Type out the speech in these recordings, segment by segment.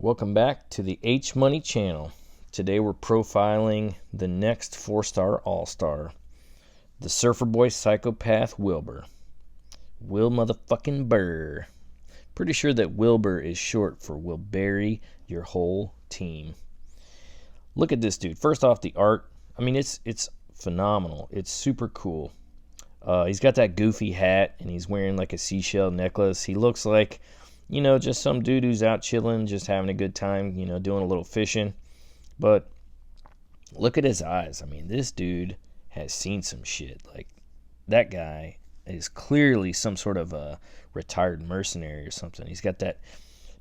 Welcome back to the H Money channel. Today we're profiling the next 4-star All-Star, the Surfer Boy Psychopath Wilbur. Will motherfucking Burr. Pretty sure that Wilbur is short for will bury your whole team. Look at this dude. First off, the art. I mean, it's phenomenal. It's super cool. He's got that goofy hat, and he's wearing like a seashell necklace. He looks like, just some dude who's out chilling, just having a good time, doing a little fishing. But look at his eyes. I mean, this dude has seen some shit. Like, that guy is clearly some sort of a retired mercenary or something. He's got that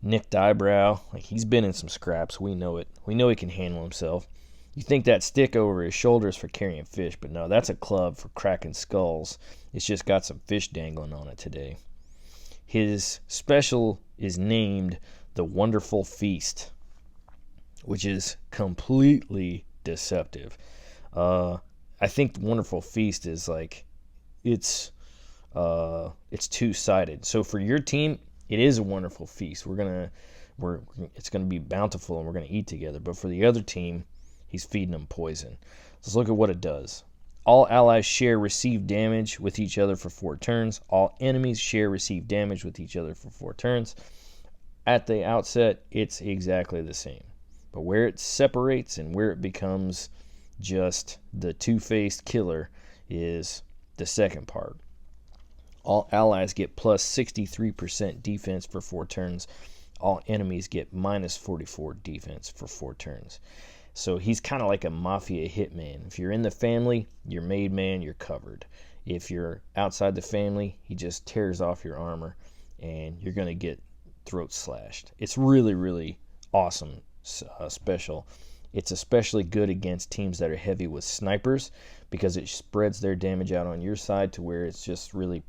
nicked eyebrow. Like, he's been in some scraps. We know it. We know he can handle himself. You think that stick over his shoulders for carrying fish, but no, that's a club for cracking skulls. It's just got some fish dangling on it today. His special is named the Wonderful Feast, which is completely deceptive. I think the Wonderful Feast is like, it's two-sided. So for your team, it is a wonderful feast. It's gonna be bountiful, and we're gonna eat together. But for the other team, he's feeding them poison. Let's look at what it does. All allies share receive damage with each other for 4 turns. All enemies share receive damage with each other for 4 turns. At the outset, it's exactly the same. But where it separates and where it becomes just the two-faced killer is the second part. All allies get plus 63% defense for 4 turns. All enemies get minus 44 defense for 4 turns. So he's kind of like a mafia hitman. If you're in the family, you're made man, you're covered. If you're outside the family, he just tears off your armor and you're going to get throat slashed. It's really, really awesome special. It's especially good against teams that are heavy with snipers because it spreads their damage out on your side to where it's just really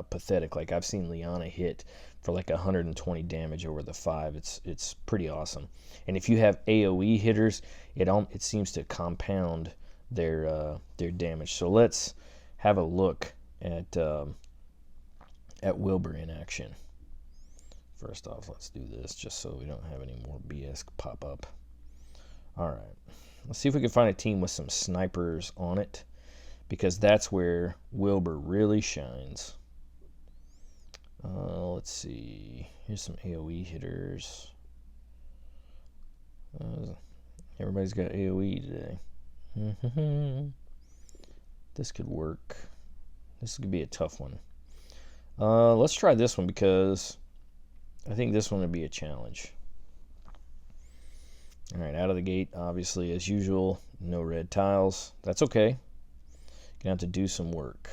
pathetic. Like, I've seen Liana hit for like 120 damage over the 5. It's pretty awesome. And if you have AoE hitters, it seems to compound their damage. So let's have a look at Wilbur in action. First off, let's do this just so we don't have any more BS pop up. All right, let's see if we can find a team with some snipers on it, because that's where Wilbur really shines. Let's see. Here's some AoE hitters. Everybody's got AoE today. This could work. This could be a tough one. Let's try this one because I think this one would be a challenge. All right, out of the gate, obviously, as usual, no red tiles. That's okay. Gonna have to do some work.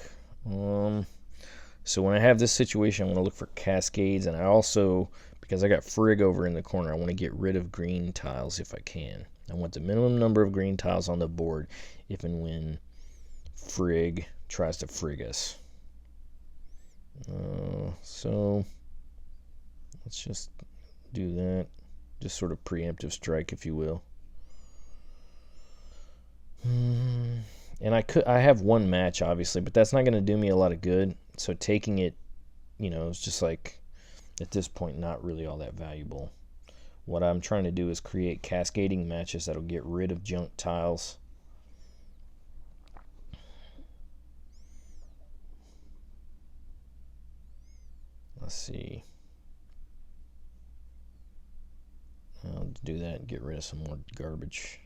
So when I have this situation, I want to look for cascades, and I also, because I got Frigg over in the corner, I want to get rid of green tiles if I can. I want the minimum number of green tiles on the board if and when Frigg tries to frig us. So let's just do that. Just sort of preemptive strike, if you will. And I have one match, obviously, but that's not going to do me a lot of good. So taking it, it's just like, at this point, not really all that valuable. What I'm trying to do is create cascading matches that'll get rid of junk tiles. Let's see. I'll do that and get rid of some more garbage.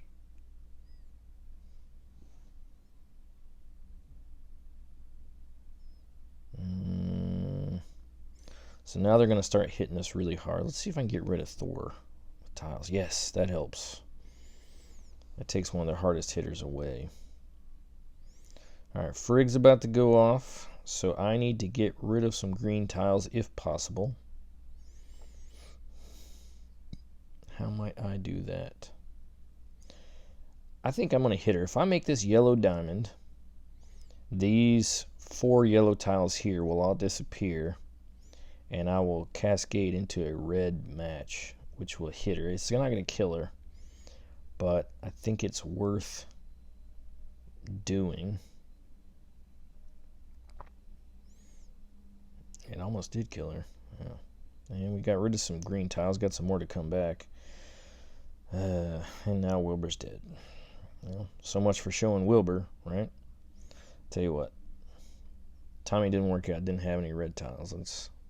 So now they're going to start hitting us really hard. Let's see if I can get rid of Thor with tiles. Yes, that helps. That takes one of their hardest hitters away. All right, Frigg's about to go off, so I need to get rid of some green tiles if possible. How might I do that? I think I'm going to hit her. If I make this yellow diamond, these 4 yellow tiles here will all disappear, and I will cascade into a red match, which will hit her. It's not going to kill her, but I think it's worth doing. It almost did kill her. Yeah. And we got rid of some green tiles. Got some more to come back. And now Wilbur's dead. Well, so much for showing Wilbur, right? Tell you what. Tommy didn't work out. Didn't have any red tiles.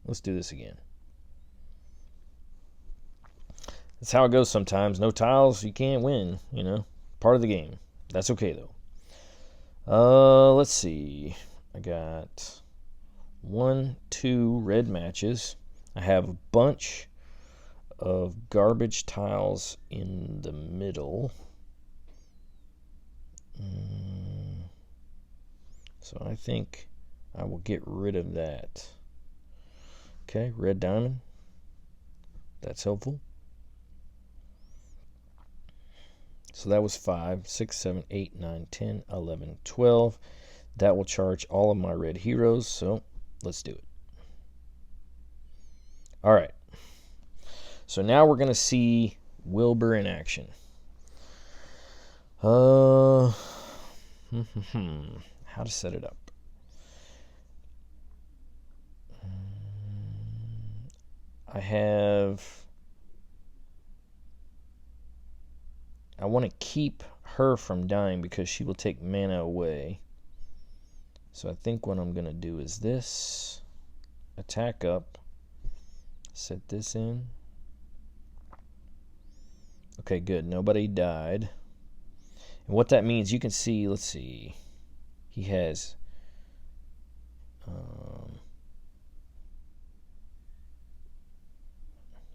Let's do this again. That's how it goes sometimes. No tiles, you can't win, you know. Part of the game. That's okay, though. Let's see. I got 1, 2 red matches. I have a bunch of garbage tiles in the middle. So I think I will get rid of that. Okay, red diamond. That's helpful. So that was 5, 6, 7, 8, 9, 10, 11, 12. That will charge all of my red heroes, so let's do it. All right. So now we're going to see Wilbur in action. How to set it up. I want to keep her from dying because she will take mana away. So I think what I'm going to do is this. Attack up. Set this in. Okay, good. Nobody died. And what that means, you can see, let's see. He has...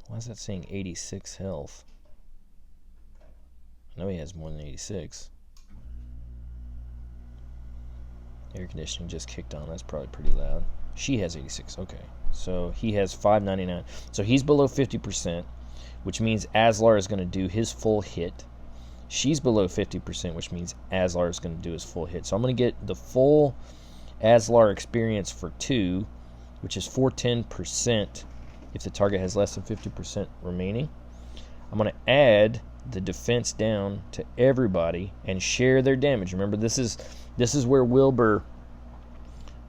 why is that saying 86 health? I know he has more than 86. Air conditioning just kicked on. That's probably pretty loud. She has 86. Okay. So he has 599. So he's below 50%, which means Aslar is going to do his full hit. She's below 50%, which means Aslar is going to do his full hit. So I'm going to get the full Aslar experience for 2, which is 410% if the target has less than 50% remaining. I'm going to add the defense down to everybody and share their damage. Remember, this is where Wilbur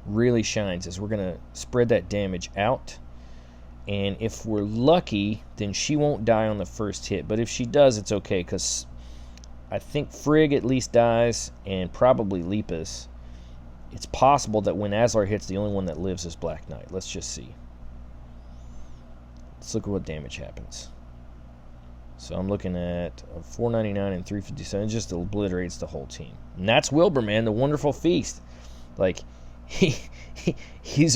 really shines, is we're going to spread that damage out. And if we're lucky, then she won't die on the first hit. But if she does, it's okay, because I think Frigg at least dies, and probably Lepus. It's possible that when Aslar hits, the only one that lives is Black Knight. Let's just see. Let's look at what damage happens. So I'm looking at 499 and 357. It just obliterates the whole team. And that's Wilbur, man, the wonderful feast. Like, he's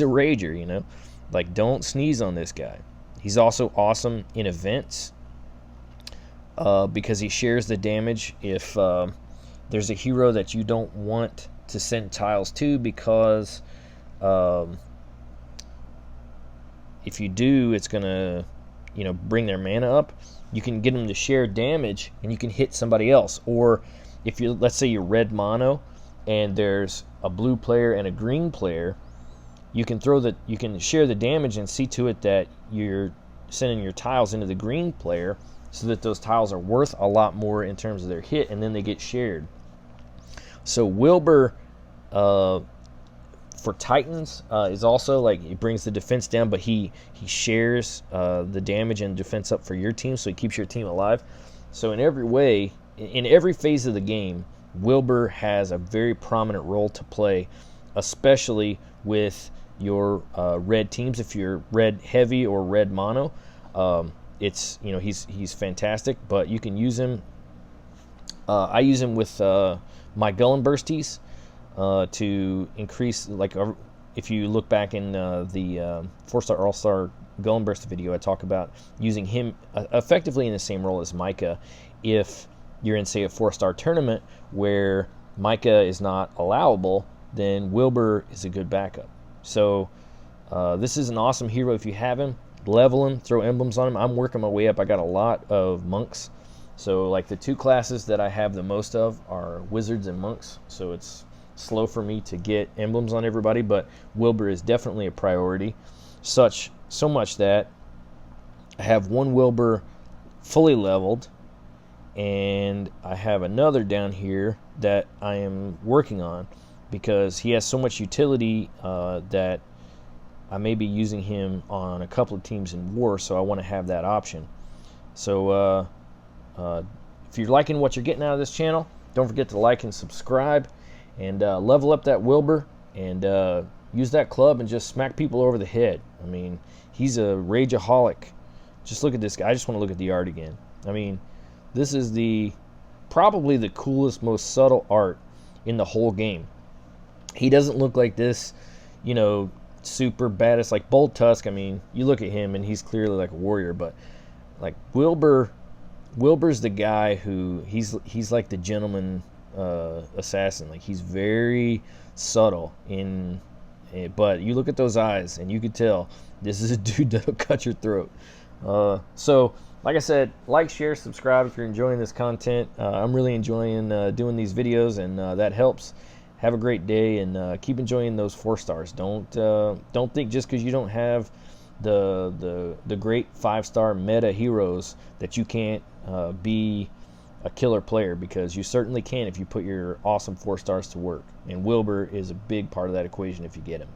a rager, you know. Like, don't sneeze on this guy. He's also awesome in events because he shares the damage if there's a hero that you don't want to send tiles to, because if you do, it's going to, you know, bring their mana up. You can get them to share damage, and you can hit somebody else. Or if you, let's say you're red mono, and there's a blue player and a green player, you can share the damage and see to it that you're sending your tiles into the green player, so that those tiles are worth a lot more in terms of their hit, and then they get shared. So Wilbur, for Titans, is also like, he brings the defense down, but he shares the damage and defense up for your team, so he keeps your team alive. So in every way, in every phase of the game, Wilbur has a very prominent role to play, especially with your red teams. If you're red heavy or red mono, it's, you know, he's fantastic. But you can use him. I use him with my Gullen Bursties to increase, like, if you look back in the 4-star All-Star Gullen Burst video, I talk about using him effectively in the same role as Micah. If you're in, say, a 4-star tournament where Micah is not allowable, then Wilbur is a good backup. So this is an awesome hero. If you have him, level him, throw emblems on him. I'm working my way up. I got a lot of monks. So, like, the 2 classes that I have the most of are wizards and monks. So it's slow for me to get emblems on everybody, but Wilbur is definitely a priority. So much that I have one Wilbur fully leveled, and I have another down here that I am working on, because he has so much utility that I may be using him on a couple of teams in war, so I want to have that option. So if you're liking what you're getting out of this channel, don't forget to like and subscribe, and level up that Wilbur, and use that club and just smack people over the head. I mean, he's a rageaholic. Just look at this guy. I just want to look at the art again. I mean, this is probably the coolest, most subtle art in the whole game. He doesn't look like this, you know, super badass like Bold Tusk. I mean, you look at him and he's clearly like a warrior, but like Wilbur's the guy who he's like the gentleman assassin. Like, he's very subtle in, but you look at those eyes and you could tell this is a dude that'll cut your throat. So like I said, like, share, subscribe if you're enjoying this content. I'm really enjoying doing these videos, and that helps. Have a great day, and keep enjoying those 4 stars. Don't think just because you don't have the great 5-star meta heroes that you can't be a killer player, because you certainly can if you put your awesome 4 stars to work. And Wilbur is a big part of that equation if you get him.